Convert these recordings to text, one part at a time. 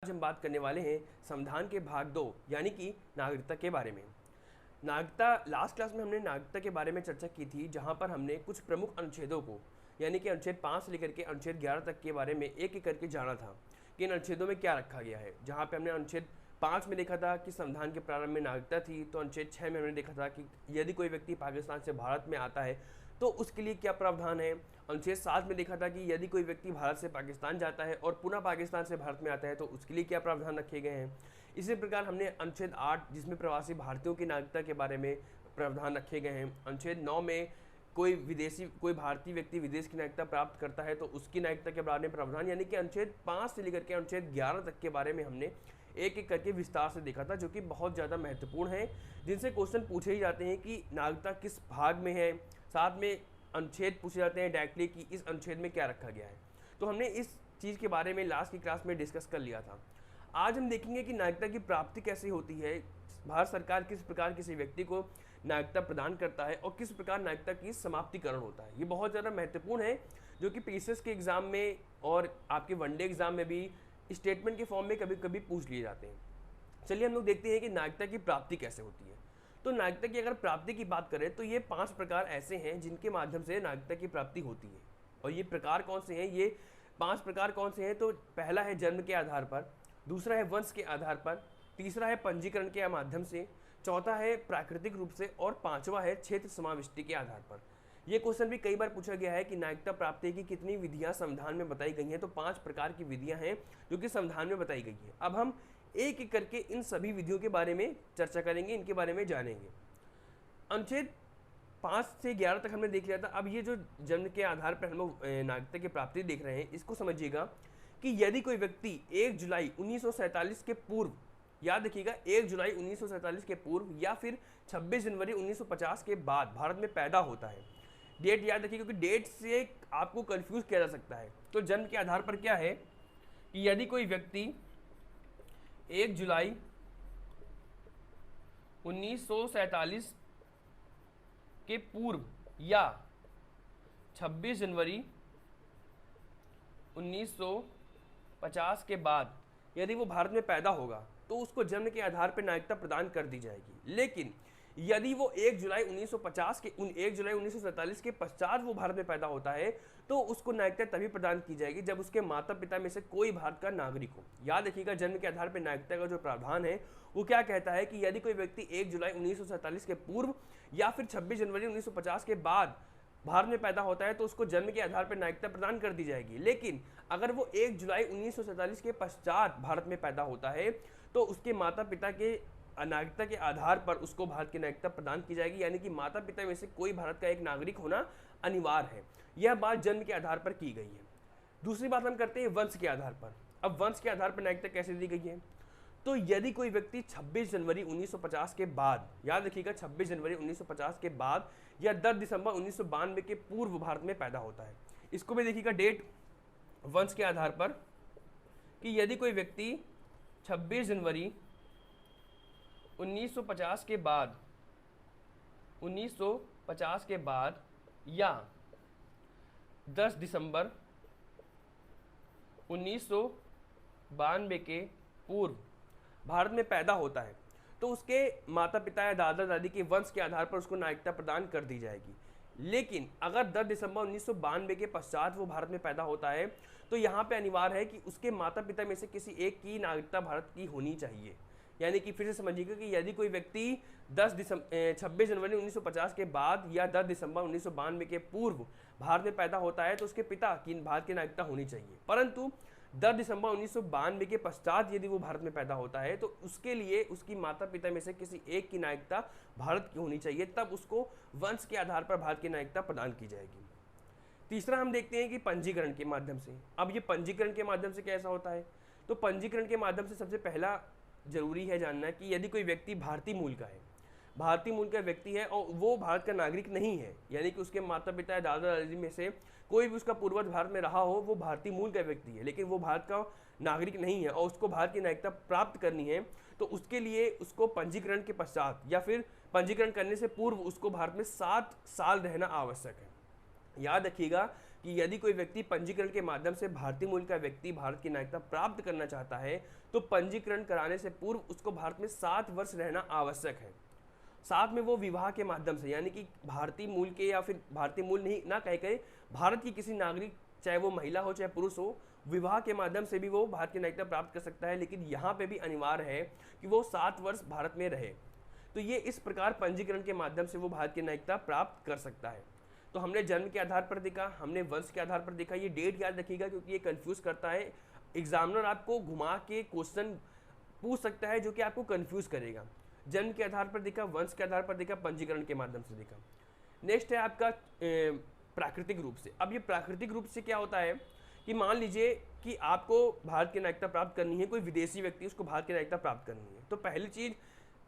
आज हम बात करने वाले हैं संविधान के भाग 2 यानी कि नागरिकता के बारे में। नागरिकता, लास्ट क्लास में हमने नागरिकता के बारे में चर्चा की थी, जहां पर हमने कुछ प्रमुख अनुच्छेदों को यानी कि अनुच्छेद 5 से लेकर के अनुच्छेद 11 तक के बारे में एक एक करके जाना था कि इन अनुच्छेदों में क्या रखा गया है। जहां पे हमने अनुच्छेद 5 में देखा था कि संविधान के प्रारंभ में नागरिकता थी, तो अनुच्छेद 6 में हमने देखा था कि यदि कोई व्यक्ति पाकिस्तान से भारत में आता है तो उसके लिए क्या प्रावधान है। अनुच्छेद 7 में देखा था कि यदि कोई व्यक्ति भारत से पाकिस्तान जाता है और पुनः पाकिस्तान से भारत में आता है तो उसके लिए क्या प्रावधान रखे गए हैं। इसी प्रकार हमने अनुच्छेद 8 जिसमें प्रवासी भारतीयों की नागरिकता के बारे में प्रावधान रखे गए हैं। अनुच्छेद 9 में कोई भारतीय व्यक्ति विदेश की नागरिकता प्राप्त करता है तो उसकी नागरिकता के बारे में प्रावधान, यानी कि अनुच्छेद 5 से लेकर के अनुच्छेद 11 तक के बारे में हमने एक एक करके विस्तार से देखा था, जो कि बहुत ज़्यादा महत्वपूर्ण है, जिनसे क्वेश्चन पूछे ही जाते हैं कि नागरिकता किस भाग में है। साथ में अनुच्छेद पूछे जाते हैं डायरेक्टली कि इस अनुच्छेद में क्या रखा गया है। तो हमने इस चीज़ के बारे में लास्ट की क्लास में डिस्कस कर लिया था। आज हम देखेंगे कि नागरिकता की प्राप्ति कैसे होती है, भारत सरकार किस प्रकार किसी व्यक्ति को नागरिकता प्रदान करता है और किस प्रकार नागरिकता की समाप्तिकरण होता है। ये बहुत ज़्यादा महत्वपूर्ण है, जो कि पीसीएस के एग्जाम में और आपके वनडे एग्जाम में भी स्टेटमेंट के फॉर्म में कभी कभी पूछ लिए जाते हैं। चलिए हम लोग देखते हैं कि नागरिकता की प्राप्ति कैसे होती है। तो नागरिकता की अगर प्राप्ति की बात करें तो ये 5 प्रकार ऐसे हैं जिनके माध्यम से नागरिकता की प्राप्ति होती है। और ये प्रकार कौन से हैं, ये 5 प्रकार कौन से हैं? तो पहला है जन्म के आधार पर, दूसरा है वंश के आधार पर, तीसरा है पंजीकरण के माध्यम से, चौथा है प्राकृतिक रूप से और पांचवा है क्षेत्र समाविष्टि के आधार पर। ये क्वेश्चन भी कई बार पूछा गया है कि नागरिकता प्राप्ति की कितनी विधियां संविधान में बताई गई हैं। तो 5 प्रकार की विधियां हैं जो कि संविधान में बताई गई हैं। अब हम एक एक करके इन सभी विधियों के बारे में चर्चा करेंगे, इनके बारे में जानेंगे। अनुच्छेद 5 से 11 तक हमने देख लिया था। अब ये जो जन्म के आधार पर हम लोग नागरिकता की प्राप्ति देख रहे हैं, इसको समझिएगा कि यदि कोई व्यक्ति 1 जुलाई 1947 के पूर्व, याद रखिएगा 1 जुलाई 1947 के पूर्व या फिर 26 जनवरी 1950 के बाद भारत में पैदा होता है। डेट याद रखिए, क्योंकि डेट से आपको कंफ्यूज किया जा सकता है। तो जन्म के आधार पर क्या है कि यदि कोई व्यक्ति 1 जुलाई 1947 के पूर्व या 26 जनवरी 1950 के बाद यदि वो भारत में पैदा होगा तो उसको जन्म के आधार पर नागरिकता प्रदान कर दी जाएगी। लेकिन यदि वो 1 जुलाई 1947 के पश्चात वो भारत में पैदा होता है तो उसको नागरिकता तभी प्रदान की जाएगी जब उसके माता पिता में से कोई भारत का नागरिक हो। याद रखिएगा, जन्म के आधार पर नागरिकता का जो प्रावधान है वो क्या कहता है कि यदि कोई व्यक्ति 1 जुलाई 1947 के पूर्व या फिर 26 जनवरी 1950 के बाद भारत में पैदा होता है तो उसको जन्म के आधार पर नागरिकता प्रदान कर दी जाएगी। लेकिन अगर वो 1 जुलाई 1947 के पश्चात भारत में पैदा होता है तो उसके माता पिता के नागरिकता के आधार पर उसको भारत की नागरिकता प्रदान की जाएगी, यानी कि माता पिता में से कोई भारत का एक नागरिक होना अनिवार्य है। यह बात जन्म के आधार पर की गई है। दूसरी बात हम करते हैं वंश के आधार पर। अब वंश के आधार पर नागरिकता कैसे दी गई है? तो यदि कोई व्यक्ति 26 जनवरी 1950 के बाद, याद रखिएगा 26 जनवरी 1950 के बाद या 10 दिसंबर 1992 के पूर्व भारत में पैदा होता है, इसको भी देखिएगा डेट वंश के आधार पर, कि यदि कोई व्यक्ति 26 जनवरी 1950 के बाद या 10 दिसंबर 1992 के पूर्व भारत में पैदा होता है तो उसके माता पिता या दादा दादी के वंश के आधार पर उसको नागरिकता प्रदान कर दी जाएगी। लेकिन अगर 10 दिसंबर 1992 के पश्चात वो भारत में पैदा होता है तो यहाँ पे अनिवार्य है कि उसके माता पिता में से किसी एक की नागरिकता भारत की होनी चाहिए। यानी कि फिर से समझिएगा कि यदि कोई व्यक्ति 26 जनवरी 1950 के बाद या 10 दिसंबर 1992 के पूर्व भारत में पैदा होता है तो उसके पिता की भारत की नागरिकता होनी चाहिए। परंतु 10 दिसंबर 1992 के पश्चात यदि वो भारत में पैदा होता है तो उसके लिए उसकी माता पिता में से किसी एक की नागरिकता भारत की होनी चाहिए, तब उसको वंश के आधार पर भारत की नागरिकता प्रदान की जाएगी। तीसरा हम देखते हैं कि पंजीकरण के माध्यम से। अब ये पंजीकरण के माध्यम से कैसा होता है? तो पंजीकरण के माध्यम से सबसे पहला जरूरी है जानना कि यदि कोई व्यक्ति भारतीय मूल का है, भारतीय मूल का व्यक्ति है और वो भारत का नागरिक नहीं है, यानी कि उसके माता पिता या दादा दादी में से कोई भी उसका पूर्वज भारत में रहा हो, वो भारतीय मूल का व्यक्ति है लेकिन वो भारत का नागरिक नहीं है और उसको भारत की नागरिकता प्राप्त करनी है, तो उसके लिए उसको पंजीकरण के पश्चात या फिर पंजीकरण करने से पूर्व उसको भारत में 7 साल रहना आवश्यक है। याद रखिएगा कि यदि कोई व्यक्ति पंजीकरण के माध्यम से भारतीय मूल का व्यक्ति भारत की नागरिकता प्राप्त करना चाहता है तो पंजीकरण कराने से पूर्व उसको भारत में 7 वर्ष रहना आवश्यक है। साथ में वो विवाह के माध्यम से, यानी कि भारतीय मूल के या फिर भारतीय मूल नहीं ना कह के भारत की किसी नागरिक, चाहे वो महिला हो चाहे पुरुष हो, विवाह के माध्यम से भी वो भारत की नागरिकता प्राप्त कर सकता है। लेकिन यहाँ पे भी अनिवार्य है कि वो 7 वर्ष भारत में रहे। तो ये इस प्रकार पंजीकरण के माध्यम से वो भारत की नागरिकता प्राप्त कर सकता है। तो हमने जन्म के आधार पर देखा, हमने वंश के आधार पर देखा। ये डेट याद रखिएगा क्योंकि ये कंफ्यूज करता है। एग्जामिनर आपको घुमा के क्वेश्चन पूछ सकता है जो कि आपको कंफ्यूज करेगा। जन्म के आधार पर देखा, वंश के आधार पर देखा, पंजीकरण के माध्यम से देखा। नेक्स्ट है आपका प्राकृतिक रूप से। अब ये प्राकृतिक रूप से क्या होता है कि मान लीजिए कि आपको भारत की नागरिकता प्राप्त करनी है, कोई विदेशी व्यक्ति उसको भारत की नागरिकता प्राप्त करनी है। तो पहली चीज,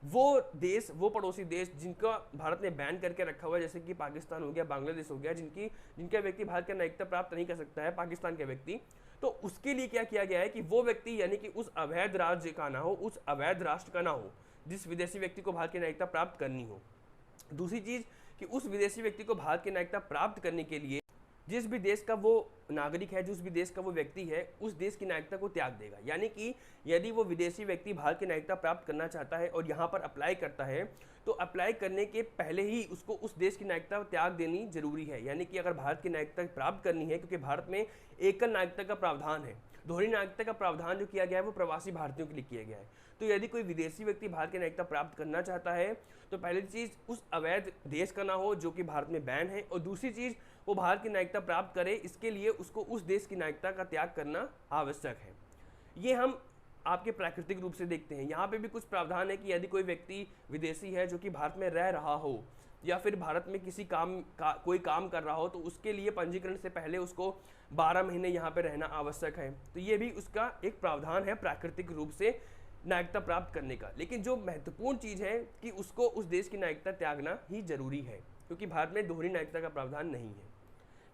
वो देश, वो पड़ोसी देश जिनका भारत ने बैन करके रखा हुआ है, जैसे कि पाकिस्तान हो गया, बांग्लादेश हो गया, जिनका व्यक्ति भारत की नागरिकता प्राप्त नहीं कर सकता है, पाकिस्तान के व्यक्ति, तो उसके लिए क्या किया गया है कि वो व्यक्ति यानी कि उस अवैध राज्य का ना हो, उस अवैध राष्ट्र का ना हो जिस विदेशी व्यक्ति को भारत की नागरिकता प्राप्त करनी हो। दूसरी चीज कि उस विदेशी व्यक्ति को भारत की नागरिकता प्राप्त करने के लिए जिस भी देश का वो नागरिक है, जिस भी देश का वो व्यक्ति है, उस देश की नागरिकता को त्याग देगा। यानी कि यदि वो विदेशी व्यक्ति भारत की नागरिकता प्राप्त करना चाहता है और यहाँ पर अप्लाई करता है तो अप्लाई करने के पहले ही उसको उस देश की नागरिकता त्याग देनी जरूरी है। यानी कि अगर भारत की नागरिकता प्राप्त करनी है, क्योंकि भारत में एकल नागरिकता का प्रावधान है, दोहरी नागरिकता का प्रावधान जो किया गया है वो प्रवासी भारतीयों के लिए किया गया है। तो यदि कोई विदेशी व्यक्ति भारत की नागरिकता प्राप्त करना चाहता है तो पहली चीज उस अवैध देश का ना हो जो कि भारत में बैन है, और दूसरी चीज वो भारत की नागरिकता प्राप्त करे, इसके लिए उसको उस देश की नागरिकता का त्याग करना आवश्यक है। ये हम आपके प्राकृतिक रूप से देखते हैं। यहाँ पे भी कुछ प्रावधान है कि यदि कोई व्यक्ति विदेशी है जो कि भारत में रह रहा हो या फिर भारत में किसी कोई काम कर रहा हो तो उसके लिए पंजीकरण से पहले उसको 12 महीने यहाँ पे रहना आवश्यक है। तो ये भी उसका एक प्रावधान है प्राकृतिक रूप से नागरिकता प्राप्त करने का। लेकिन जो महत्वपूर्ण चीज़ है कि उसको उस देश की नागरिकता त्यागना ही जरूरी है, क्योंकि भारत में दोहरी नागरिकता का प्रावधान नहीं है।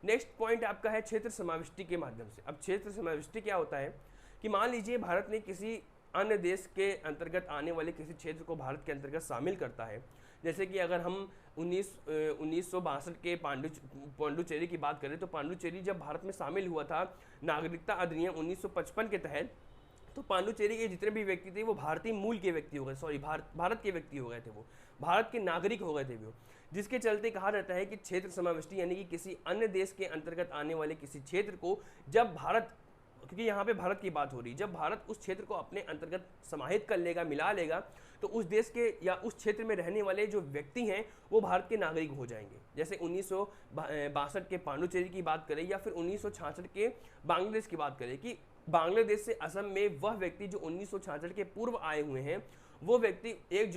नेक्स्ट पॉइंट आपका है क्षेत्र समाविष्टि के माध्यम से। अब क्षेत्र समाविष्टि क्या होता है कि मान लीजिए भारत ने किसी अन्य देश के अंतर्गत आने वाले किसी क्षेत्र को भारत के अंतर्गत शामिल करता है। जैसे कि अगर हम 1962 के पांडुचेरी की बात करें तो पांडुचेरी जब भारत में शामिल हुआ था नागरिकता अधिनियम 1955 के तहत, तो पांडुचेरी के जितने भी व्यक्ति थे वो भारतीय मूल के व्यक्ति हो गए, भारत के व्यक्ति हो गए थे, वो भारत के नागरिक हो गए थे वो। जिसके चलते कहा जाता है कि क्षेत्र समाविष्टि यानी कि किसी अन्य देश के अंतर्गत आने वाले किसी क्षेत्र को जब भारत, क्योंकि यहाँ पे भारत की बात हो रही, जब भारत उस क्षेत्र को अपने अंतर्गत समाहित कर लेगा, मिला लेगा, तो उस देश के या उस क्षेत्र में रहने वाले जो व्यक्ति हैं वो भारत के नागरिक हो जाएंगे। जैसे 1962 के पांडुचेरी की बात करें या फिर 1966 के बांग्लादेश की बात करें कि बांग्लादेश से असम में वह व्यक्ति जो 1966 के पूर्व आए हुए हैं, वो व्यक्ति 1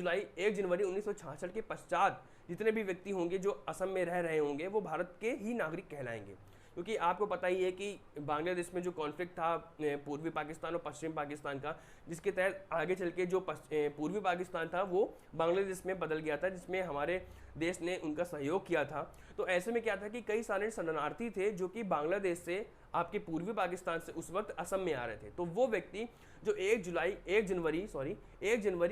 जनवरी 1966 के पश्चात जितने भी व्यक्ति होंगे जो असम में रह रहे होंगे वो भारत के ही नागरिक कहलाएंगे। क्योंकि आपको पता ही है कि बांग्लादेश में जो कॉन्फ्लिक्ट था पूर्वी पाकिस्तान और पश्चिमी पाकिस्तान का, जिसके तहत आगे चल के जो पूर्वी पाकिस्तान था वो बांग्लादेश में बदल गया था, जिसमें हमारे देश ने उनका सहयोग किया था। तो ऐसे में क्या था कि कई सारे शरणार्थी थे जो कि बांग्लादेश से आपके पूर्वी पाकिस्तान से उस वक्त असम में आ रहे थे। तो वो व्यक्ति जो 1 जनवरी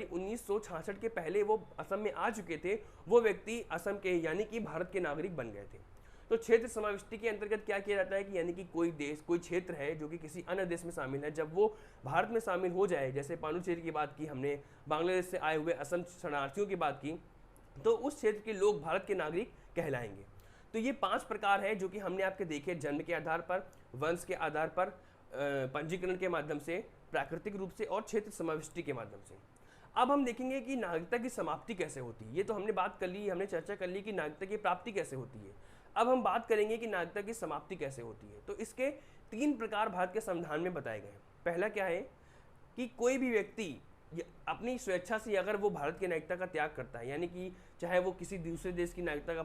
1966 के पहले वो असम में आ चुके थे, वो व्यक्ति असम के यानी कि भारत के नागरिक बन गए थे। तो क्षेत्र समाविष्टि के अंतर्गत क्या किया जाता है कि यानी कि कोई देश, कोई क्षेत्र है जो कि किसी अन्य देश में शामिल है, जब वो भारत में शामिल हो जाए, जैसे पांडुचेरी की बात की हमने, बांग्लादेश से आए हुए असम शरणार्थियों की बात की, तो उस क्षेत्र के लोग भारत के नागरिक कहलाएंगे। तो ये 5 प्रकार हैं जो कि हमने आपके देखे, जन्म के आधार पर, वंश के आधार पर, पंजीकरण के माध्यम से, प्राकृतिक रूप से और क्षेत्र समाविष्टि के माध्यम से। अब हम देखेंगे कि नागरिकता की समाप्ति कैसे होती है। ये तो हमने बात कर ली, हमने चर्चा कर ली कि नागरिकता की प्राप्ति कैसे होती है। अब हम बात करेंगे कि नागरिकता की समाप्ति कैसे होती है। तो इसके 3 प्रकार भारत के संविधान में बताए गए हैं। पहला क्या है कि कोई भी व्यक्ति अपनी स्वेच्छा से अगर वो भारत की नागरिकता का त्याग करता है, यानी कि चाहे वो किसी दूसरे देश की नागरिकता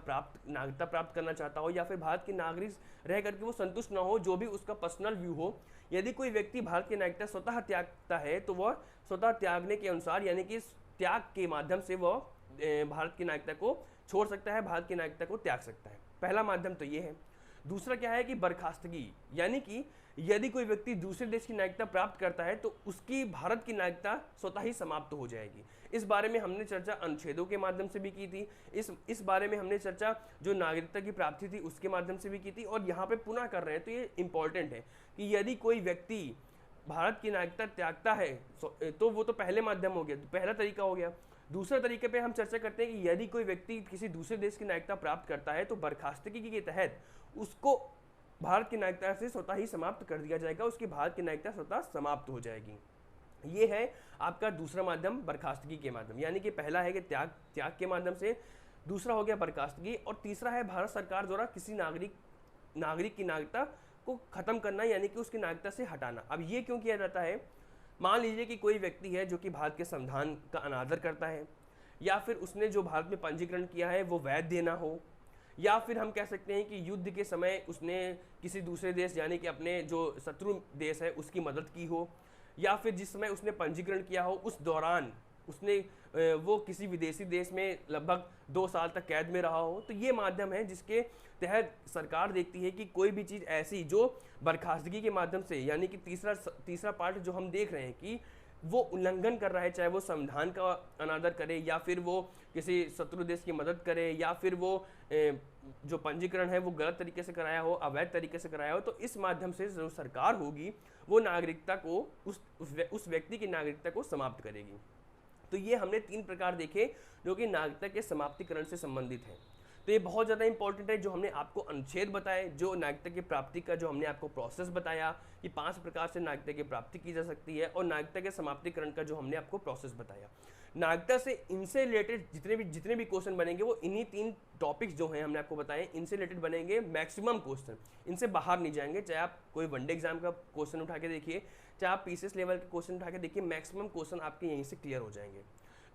प्राप्त करना चाहता हो या फिर भारत के नागरिक रह करके वो संतुष्ट ना हो, जो भी उसका पर्सनल व्यू हो, यदि कोई व्यक्ति भारत की नागरिकता स्वतः त्यागता है तो वह स्वतः त्यागने के अनुसार यानी कि त्याग के माध्यम से वह भारत की नागरिकता को छोड़ सकता है, भारत की नागरिकता को त्याग सकता है। पहला माध्यम तो ये है। दूसरा क्या है कि बर्खास्तगी, यानी कि यदि कोई व्यक्ति दूसरे देश की नागरिकता प्राप्त करता है तो उसकी भारत की नागरिकता स्वतः ही समाप्त हो जाएगी। इस बारे में हमने चर्चा अनुच्छेदों के माध्यम से भी की थी, इस बारे में हमने चर्चा जो नागरिकता की प्राप्ति थी उसके माध्यम से भी की थी, और यहाँ पे पुनः कर रहे हैं। तो ये इंपॉर्टेंट है कि यदि कोई व्यक्ति भारत की नागरिकता त्यागता है तो वो तो पहले माध्यम हो गया, पहला तरीका हो गया। दूसरे तरीके पे हम चर्चा करते हैं कि यदि कोई व्यक्ति किसी दूसरे देश की नागरिकता प्राप्त करता है तो बर्खास्तगी के तहत उसको भारत की नागरिकता से स्वतः ही समाप्त कर दिया जाएगा, उसकी भारत की नागरिकता स्वतः समाप्त हो जाएगी। ये है आपका दूसरा माध्यम बर्खास्तगी के माध्यम, यानी कि पहला है कि त्याग के माध्यम से, दूसरा हो गया बर्खास्तगी, और तीसरा है भारत सरकार द्वारा किसी नागरिक की नागरिकता को खत्म करना, यानी कि उसकी नागरिकता से हटाना। अब ये क्यों किया जाता है? मान लीजिए कि कोई व्यक्ति है जो कि भारत के संविधान का अनादर करता है, या फिर उसने जो भारत में पंजीकरण किया है वो वैध देना हो, या फिर हम कह सकते हैं कि युद्ध के समय उसने किसी दूसरे देश यानी कि अपने जो शत्रु देश है उसकी मदद की हो, या फिर जिस समय उसने पंजीकरण किया हो उस दौरान उसने वो किसी विदेशी देश में लगभग 2 साल तक कैद में रहा हो। तो ये माध्यम है जिसके तहत सरकार देखती है कि कोई भी चीज़ ऐसी जो बर्खास्तगी के माध्यम से, यानी कि तीसरा पार्ट जो हम देख रहे हैं कि वो उल्लंघन कर रहा है, चाहे वो संविधान का अनादर करे, या फिर वो किसी शत्रु देश की मदद करे, या फिर वो जो पंजीकरण है वो गलत तरीके से कराया हो, अवैध तरीके से कराया हो, तो इस माध्यम से जो सरकार होगी वो नागरिकता को उस व्यक्ति की नागरिकता को समाप्त करेगी। तो ये हमने 3 प्रकार देखे जो कि नागरिकता के समाप्तिकरण से संबंधित है। तो ये बहुत ज़्यादा इंपॉर्टेंट है। जो हमने आपको अनुच्छेद बताए, जो नागरिकता की प्राप्ति का जो हमने आपको प्रोसेस बताया कि 5 प्रकार से नागरिकता की प्राप्ति की जा सकती है, और नागरिकता के समाप्तिकरण का जो हमने आपको प्रोसेस बताया। नागरिकता से इनसे रिलेटेड जितने भी क्वेश्चन बनेंगे वो इन्हीं 3 टॉपिक्स जो हैं हमने आपको बताए इनसे रिलेटेड बनेंगे। मैक्सिमम क्वेश्चन इनसे बाहर नहीं जाएंगे, चाहे आप कोई वनडे एग्जाम का क्वेश्चन उठा के देखिए, चाहे आप पीसीएस लेवल के क्वेश्चन उठा के देखिए, मैक्सिमम क्वेश्चन आपके यहीं से क्लियर हो जाएंगे।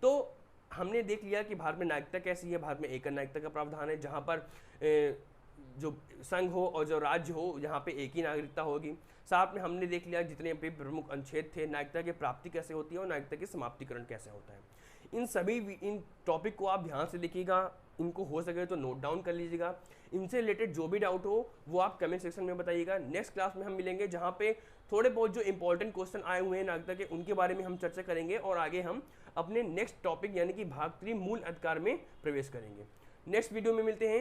तो हमने देख लिया कि भारत में नागरिकता कैसी है। भारत में एकल नागरिकता का प्रावधान है, जहाँ पर जो संघ हो और जो राज्य हो यहाँ पे एक ही नागरिकता होगी। साथ में हमने देख लिया जितने भी प्रमुख अनुच्छेद थे, नागरिकता की प्राप्ति कैसे होती है और नागरिकता के समाप्तिकरण कैसे होता है। इन टॉपिक को आप ध्यान से देखिएगा, इनको हो सके तो नोट डाउन कर लीजिएगा। इनसे रिलेटेड जो भी डाउट हो वो आप कमेंट सेक्शन में बताइएगा। नेक्स्ट क्लास में हम मिलेंगे जहाँ पे थोड़े बहुत जो इंपॉर्टेंट क्वेश्चन आए हुए हैं नागरिकता के उनके बारे में हम चर्चा करेंगे, और आगे हम अपने नेक्स्ट टॉपिक यानी कि भाग 3 मूल अधिकार में प्रवेश करेंगे। नेक्स्ट वीडियो में मिलते हैं।